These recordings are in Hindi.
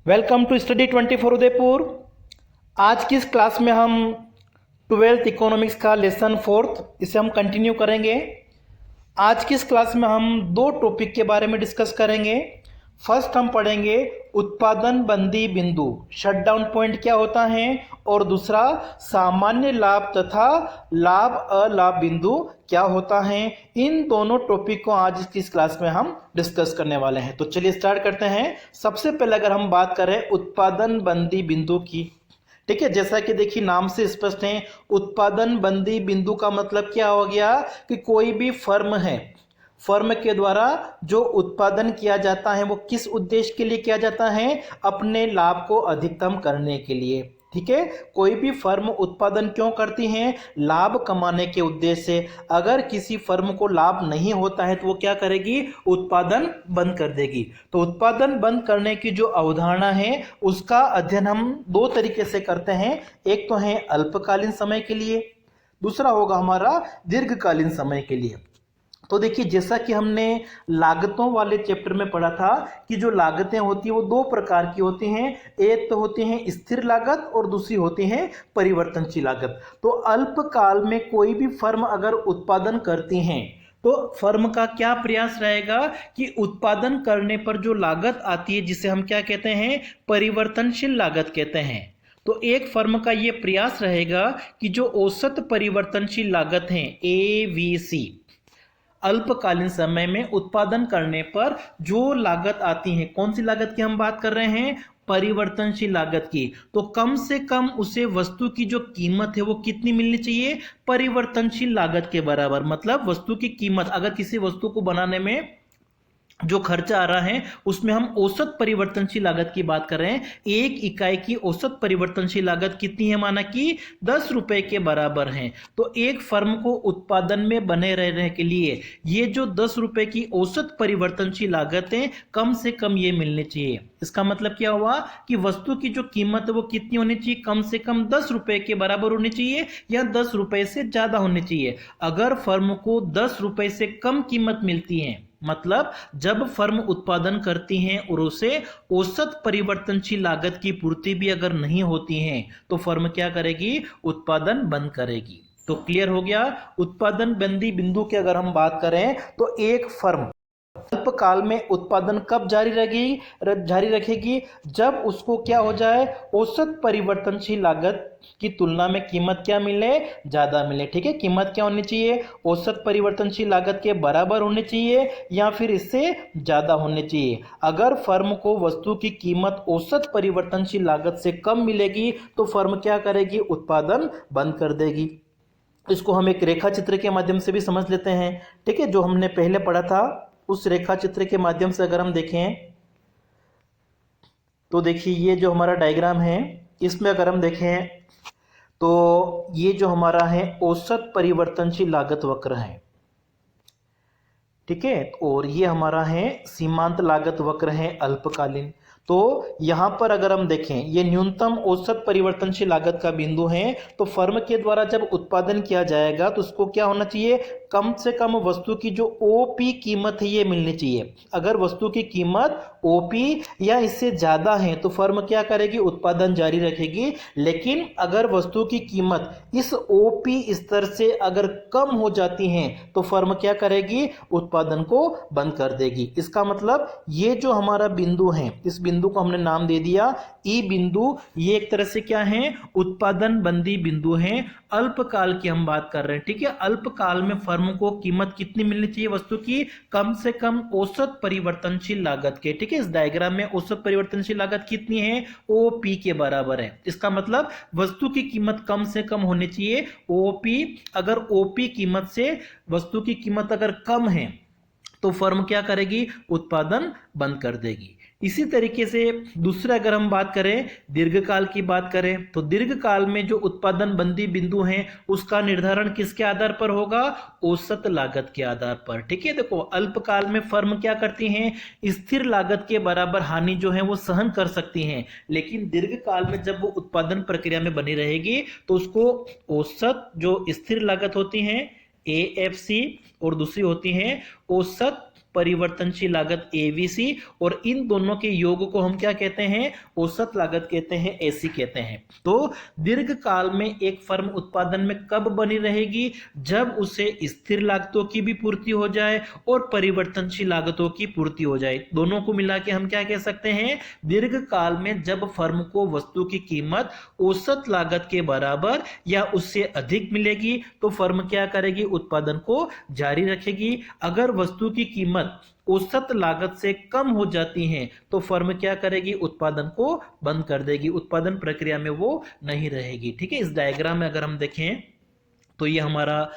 Welcome to study 24 Udaipur. आज की इस क्लास में हम 12th इकोनॉमिक्स का लेसन 4th इसे हम कंटिन्यू करेंगे। आज की इस क्लास में हम दो टॉपिक के बारे में डिस्कस करेंगे। फर्स्ट हम पढ़ेंगे उत्पादन बंदी बिंदु, शटडाउन पॉइंट क्या होता है, और दूसरा सामान्य लाभ तथा लाभ अलाभ बिंदु क्या होता है। इन दोनों टॉपिक को आज की इस क्लास में हम डिस्कस करने वाले हैं। तो चलिए स्टार्ट करते हैं। सबसे पहले अगर हम बात करें उत्पादन बंदी बिंदु की, ठीक है, जैसा कि देखिए नाम से स्पष्ट है, उत्पादन बंदी बिंदु का मतलब क्या हो गया कि कोई भी फर्म है, फर्म के द्वारा जो उत्पादन किया जाता है वो किस उद्देश्य के लिए किया जाता है, अपने लाभ को अधिकतम करने के लिए। ठीक है, कोई भी फर्म उत्पादन क्यों करती है? लाभ कमाने के उद्देश्य से। अगर किसी फर्म को लाभ नहीं होता है तो वो क्या करेगी? उत्पादन बंद कर देगी। तो उत्पादन बंद करने की जो अवधारणा है उसका अध्ययन हम दो तरीके से करते हैं। एक तो है अल्पकालीन समय के लिए, दूसरा होगा हमारा दीर्घकालीन समय के लिए। तो देखिए, जैसा कि हमने लागतों वाले चैप्टर में पढ़ा था कि जो लागतें होती हैं वो दो प्रकार की होती हैं। एक तो होती हैं स्थिर लागत और दूसरी होती है परिवर्तनशील लागत। तो अल्पकाल में कोई भी फर्म अगर उत्पादन करती हैं तो फर्म का क्या प्रयास रहेगा कि उत्पादन करने पर जो लागत आती है जिसे हम क्या कहते हैं? परिवर्तनशील लागत कहते हैं। तो एक फर्म का यह प्रयास रहेगा कि जो औसत परिवर्तनशील लागत है AVC, अल्पकालीन समय में उत्पादन करने पर जो लागत आती है, कौन सी लागत की हम बात कर रहे हैं? परिवर्तनशील लागत की। तो कम से कम उसे वस्तु की जो कीमत है वो कितनी मिलनी चाहिए? परिवर्तनशील लागत के बराबर। मतलब वस्तु की कीमत, अगर किसी वस्तु को बनाने में जो खर्चा आ रहा है उसमें हम औसत परिवर्तनशील लागत की बात कर रहे हैं, एक इकाई की औसत परिवर्तनशील लागत कितनी है? माना कि 10 रुपए के बराबर है। तो एक फर्म को उत्पादन में बने रहने के लिए ये जो 10 रुपए की औसत परिवर्तनशील लागत है कम से कम ये मिलनी चाहिए। इसका मतलब क्या हुआ कि वस्तु की जो कीमत है वो कितनी होनी चाहिए? कम से कम 10 रुपए के बराबर होनी चाहिए या 10 रुपए से ज्यादा होनी चाहिए। अगर फर्म को 10 रुपए से कम कीमत मिलती है, मतलब जब फर्म उत्पादन करती हैं और उसे औसत परिवर्तनशील लागत की पूर्ति भी अगर नहीं होती है तो फर्म क्या करेगी? उत्पादन बंद करेगी। तो क्लियर हो गया। उत्पादन बंदी बिंदु की अगर हम बात करें तो एक फर्म अल्पकाल में उत्पादन कब जारी रखेगी? जब उसको क्या हो जाए? औसत परिवर्तनशील लागत की तुलना में कीमत क्या मिले? ज्यादा मिले। ठीक है, कीमत क्या होनी चाहिए? औसत परिवर्तनशील लागत के बराबर होनी चाहिए या फिर इससे ज्यादा होनी चाहिए। अगर फर्म को वस्तु की कीमत औसत परिवर्तनशील लागत से कम मिलेगी तो फर्म क्या करेगी? उत्पादन बंद कर देगी। इसको हम एक रेखा चित्र के माध्यम से भी समझ लेते हैं। ठीक है, जो हमने पहले पढ़ा था उस रेखा चित्र के माध्यम से अगर हम देखें तो देखिए ये जो हमारा डायग्राम है इसमें अगर हम देखें तो ये जो हमारा है औसत परिवर्तनशील लागत वक्र है। ठीक है, और ये हमारा है सीमांत लागत वक्र है अल्पकालीन। तो यहां पर अगर हम देखें ये न्यूनतम औसत परिवर्तनशील लागत का बिंदु है। तो फर्म के द्वारा जब उत्पादन किया जाएगा तो उसको क्या होना चाहिए? कम से कम वस्तु की जो OP कीमत है ये मिलनी चाहिए। अगर वस्तु की कीमत OP या इससे ज्यादा है तो फर्म क्या करेगी? उत्पादन जारी रखेगी। लेकिन अगर वस्तु की कीमत इस OP स्तर से अगर कम हो जाती है तो फर्म क्या करेगी? उत्पादन को बंद कर देगी। इसका मतलब ये जो हमारा बिंदु है, इस बिंदु को हमने नाम दे दिया ई बिंदु। ये एक तरह से क्या है? उत्पादन बंदी बिंदु है। अल्पकाल की हम बात कर रहे हैं। ठीक है, अल्पकाल में फर्म को कीमत कितनी मिलनी चाहिए वस्तु की? कम से कम औसत परिवर्तनशील लागत के। ठीक है, इस डायग्राम में औसत परिवर्तनशील लागत कितनी है? OP के बराबर है। इसका मतलब वस्तु की कीमत कम से कम होनी चाहिए OP। अगर OP कीमत से वस्तु की कीमत अगर कम है तो फर्म क्या करेगी? उत्पादन बंद कर देगी। इसी तरीके से दूसरा अगर हम बात करें दीर्घकाल की बात करें तो दीर्घकाल में जो उत्पादन बंदी बिंदु है उसका निर्धारण किसके आधार पर होगा? औसत लागत के आधार पर। ठीक है, देखो अल्पकाल में फर्म क्या करती हैं? स्थिर लागत के बराबर हानि जो है वो सहन कर सकती हैं। लेकिन दीर्घकाल में जब वो उत्पादन प्रक्रिया में बनी रहेगी तो उसको औसत जो स्थिर लागत होती है AFC और दूसरी होती है औसत परिवर्तनशील लागत एवीसी, और इन दोनों के योग को हम क्या कहते हैं, औसत लागत कहते हैं, एसी कहते हैं। तो दीर्घ काल में एक फर्म उत्पादन में कब बनी रहेगी, जब उसे स्थिर लागतों की भी पूर्ति हो जाए और परिवर्तनशील लागतों की पूर्ति हो जाए। दोनों को मिला के हम क्या कह सकते हैं, दीर्घ काल में जब फर्म को वस्तु की कीमत औसत लागत के बराबर या उससे अधिक मिलेगी तो फर्म क्या करेगी, उत्पादन को जारी रखेगी। अगर वस्तु की कीमत औसत लागत से कम हो जाती है तो फर्म क्या करेगी, उत्पादन को बंद कर देगी, उत्पादन प्रक्रिया में वो नहीं रहेगी। ठीक है, इस डायग्राम में अगर हम देखें तो ये हमारा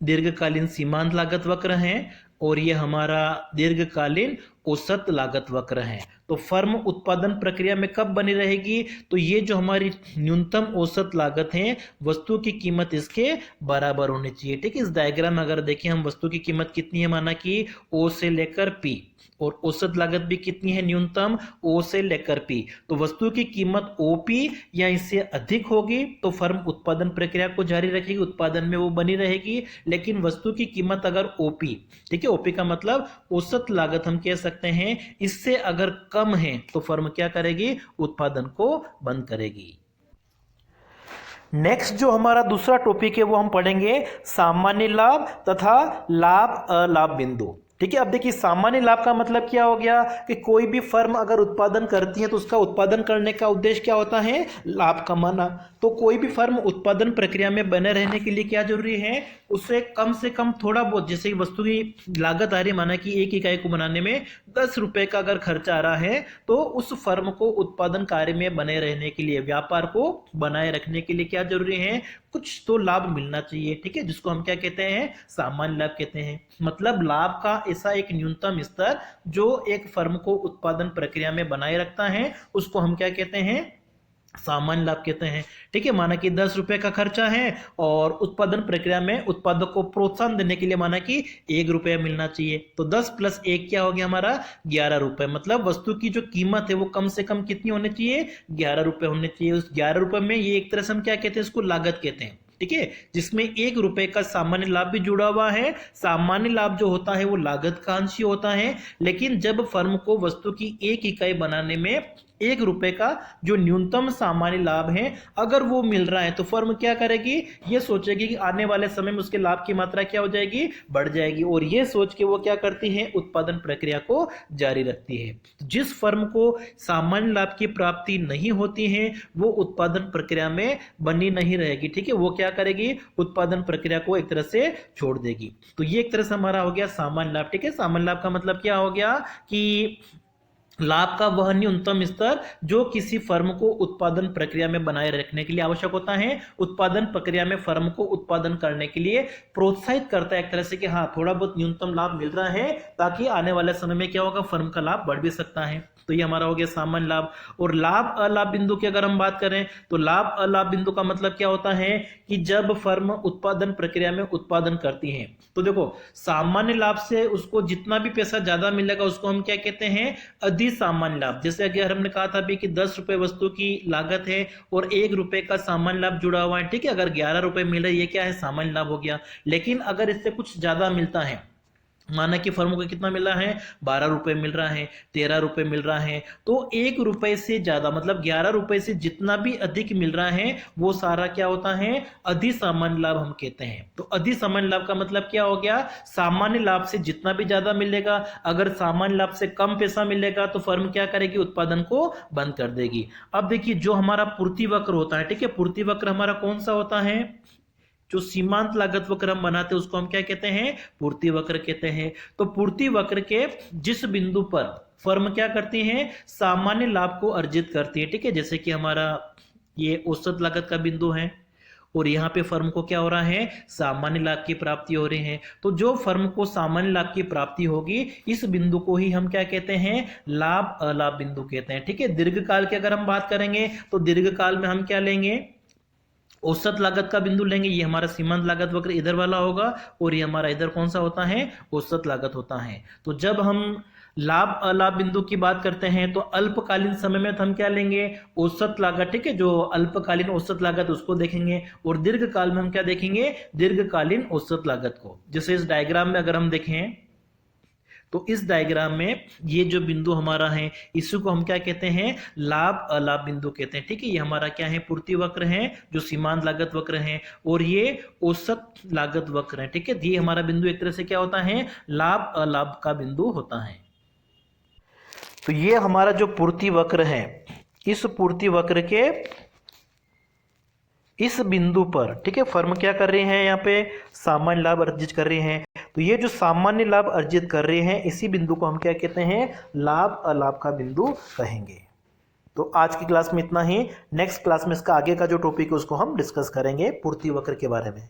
दीर्घकालीन सीमांत लागत वक्र है और ये हमारा दीर्घकालीन औसत लागत वक्र है। तो फर्म उत्पादन प्रक्रिया में कब बनी रहेगी, तो ये जो हमारी न्यूनतम औसत लागत है, वस्तु की कीमत इसके बराबर होनी चाहिए। ठीक है, इस डायग्राम में अगर देखें हम, वस्तु की कीमत कितनी है, माना कि ओ से लेकर पी, और औसत लागत भी कितनी है, न्यूनतम ओ से लेकर पी। तो वस्तु की कीमत ओपी या इससे अधिक होगी तो फर्म उत्पादन प्रक्रिया को जारी रखेगी, उत्पादन में वो बनी रहेगी। लेकिन वस्तु की कीमत अगर ओपी, ठीक है, ओपी का मतलब औसत लागत हम कह सकते हैं, इससे अगर कम है तो फर्म क्या करेगी, उत्पादन को बंद करेगी। नेक्स्ट जो हमारा दूसरा टॉपिक है वो हम पढ़ेंगे सामान्य लाभ तथा लाभ अलाभ बिंदु। ठीक है, अब देखिए सामान्य लाभ का मतलब क्या हो गया कि कोई भी फर्म अगर उत्पादन करती है तो उसका उत्पादन करने का उद्देश्य क्या होता है, लाभ कमाना। तो कोई भी फर्म उत्पादन प्रक्रिया में बने रहने के लिए क्या जरूरी है, उसे कम से कम थोड़ा बहुत, जैसे वस्तु की लागत आ रही है, माना कि एक इकाई को बनाने में 10 रुपए का अगर खर्चा आ रहा है तो उस फर्म को उत्पादन कार्य में बने रहने के लिए, व्यापार को बनाए रखने के लिए क्या जरूरी है, कुछ तो लाभ मिलना चाहिए। ठीक है, जिसको हम क्या कहते हैं, सामान्य लाभ कहते हैं। मतलब लाभ का ऐसा एक न्यूनतम स्तर जो एक फर्म को उत्पादन प्रक्रिया में बनाए रखता है, उसको हम क्या कहते हैं, सामान्य लाभ कहते हैं। ठीक है, माना कि 10 रुपए का खर्चा है और उत्पादन प्रक्रिया में उत्पादक को प्रोत्साहन देने के लिए माना कि 1 रुपया मिलना चाहिए, तो 10 + 1 क्या हो गया हमारा, 11 रुपए। मतलब वस्तु की जो कीमत है वो कम से कम कितनी होनी चाहिए, 11 रुपए होने चाहिए। उस 11 रुपए में ये एक तरह से हम क्या कहते हैं, इसको लागत कहते हैं। ठीक है, जिसमें 1 रुपए का सामान्य लाभ भी जुड़ा हुआ है। सामान्य लाभ जो होता है वो लागत का अंश ही होता है, लेकिन जब फर्म को वस्तु की 1 इकाई बनाने में 1 रुपए का जो न्यूनतम सामान्य लाभ है अगर वो मिल रहा है तो फर्म क्या करेगी, ये सोचेगी कि आने वाले समय में उसके लाभ की मात्रा क्या हो जाएगी, बढ़ जाएगी, और ये सोच के वो क्या करती है, उत्पादन प्रक्रिया को जारी रखती है। जिस फर्म को सामान्य लाभ की प्राप्ति नहीं होती है वो उत्पादन प्रक्रिया में बनी नहीं रहेगी। ठीक है, वो क्या करेगी, उत्पादन प्रक्रिया को एक तरह से छोड़ देगी। तो ये एक तरह से हमारा हो गया सामान्य लाभ। ठीक है, सामान्य लाभ का मतलब क्या हो गया कि लाभ का वह न्यूनतम स्तर जो किसी फर्म को उत्पादन प्रक्रिया में बनाए रखने के लिए आवश्यक होता है, उत्पादन प्रक्रिया में फर्म को उत्पादन करने के लिए प्रोत्साहित करता है एक तरह से कि हाँ थोड़ा बहुत न्यूनतम लाभ मिल रहा है ताकि आने वाले समय में क्या होगा, फर्म का लाभ बढ़ भी सकता है। तो ये हमारा हो गया सामान्य लाभ। और लाभ अलाभ बिंदु की अगर हम बात करें तो लाभ अलाभ बिंदु का मतलब क्या होता है कि जब फर्म उत्पादन प्रक्रिया में उत्पादन करती है तो देखो सामान्य लाभ से उसको जितना भी पैसा ज्यादा मिलेगा उसको हम क्या कहते हैं, अधिक सामान्य लाभ। जैसे अगर हमने कहा था भी कि 10 रुपए वस्तु की लागत है और 1 रुपए का सामान्य लाभ जुड़ा हुआ है। ठीक है, अगर 11 रुपए मिल रहे, ये क्या है, सामान्य लाभ हो गया। लेकिन अगर इससे कुछ ज्यादा मिलता है, माना कि फर्म को कितना मिल रहा है, 12 रुपए मिल रहा है, 13 रुपए मिल रहा है, तो 1 रुपए से ज्यादा मतलब 11 रुपए से जितना भी अधिक मिल रहा है वो सारा क्या होता है, अधिक सामान्य लाभ हम कहते हैं। तो अधिक सामान्य लाभ का मतलब क्या हो गया, सामान्य लाभ से जितना भी ज्यादा मिलेगा, अगर सामान्य लाभ से कम पैसा मिलेगा तो फर्म क्या करेगी, उत्पादन को बंद कर देगी। अब देखिए जो हमारा पूर्ति वक्र होता है, ठीक है, पूर्ति वक्र हमारा कौन सा होता है, जो सीमांत लागत वक्र हम बनाते हैं उसको हम क्या कहते हैं, पूर्ति वक्र कहते हैं। तो पूर्ति वक्र के जिस बिंदु पर फर्म क्या करती है, सामान्य लाभ को अर्जित करती है। ठीक है, जैसे कि हमारा ये औसत लागत का बिंदु है और यहाँ पे फर्म को क्या हो रहा है, सामान्य लाभ की प्राप्ति हो रही है। तो जो फर्म को सामान्य लाभ की प्राप्ति होगी इस बिंदु को ही हम क्या कहते हैं, लाभ अलाभ बिंदु कहते हैं। ठीक है, दीर्घकाल की अगर हम बात करेंगे तो दीर्घकाल में हम क्या लेंगे, औसत लागत का बिंदु लेंगे। ये हमारा सीमांत लागत वक्र इधर वाला होगा और ये हमारा इधर कौन सा होता है, औसत लागत होता है। तो जब हम लाभ अलाभ बिंदु की बात करते हैं तो अल्पकालीन समय में तो हम क्या लेंगे, औसत लागत। ठीक है, जो अल्पकालीन औसत लागत उसको देखेंगे और दीर्घकाल में हम क्या देखेंगे, दीर्घकालीन औसत लागत को। जैसे इस डायग्राम में अगर हम देखें तो इस डायग्राम में ये जो बिंदु हमारा है इसी को हम क्या कहते हैं, लाभ अलाभ बिंदु कहते हैं। ठीक है, ये हमारा क्या है, पूर्ति वक्र है जो सीमांत लागत वक्र है, और ये औसत लागत वक्र है। ठीक है, ये हमारा बिंदु एक तरह से क्या होता है, लाभ अलाभ का बिंदु होता है। तो ये हमारा जो पूर्ति वक्र है, इस पूर्ति वक्र के इस बिंदु पर, ठीक है, फर्म क्या कर रहे हैं, यहाँ पे सामान्य लाभ अर्जित कर रहे हैं। तो ये जो सामान्य लाभ अर्जित कर रहे हैं इसी बिंदु को हम क्या कहते हैं, लाभ अलाभ का बिंदु कहेंगे। तो आज की क्लास में इतना ही। नेक्स्ट क्लास में इसका आगे का जो टॉपिक है उसको हम डिस्कस करेंगे पूर्ति वक्र के बारे में।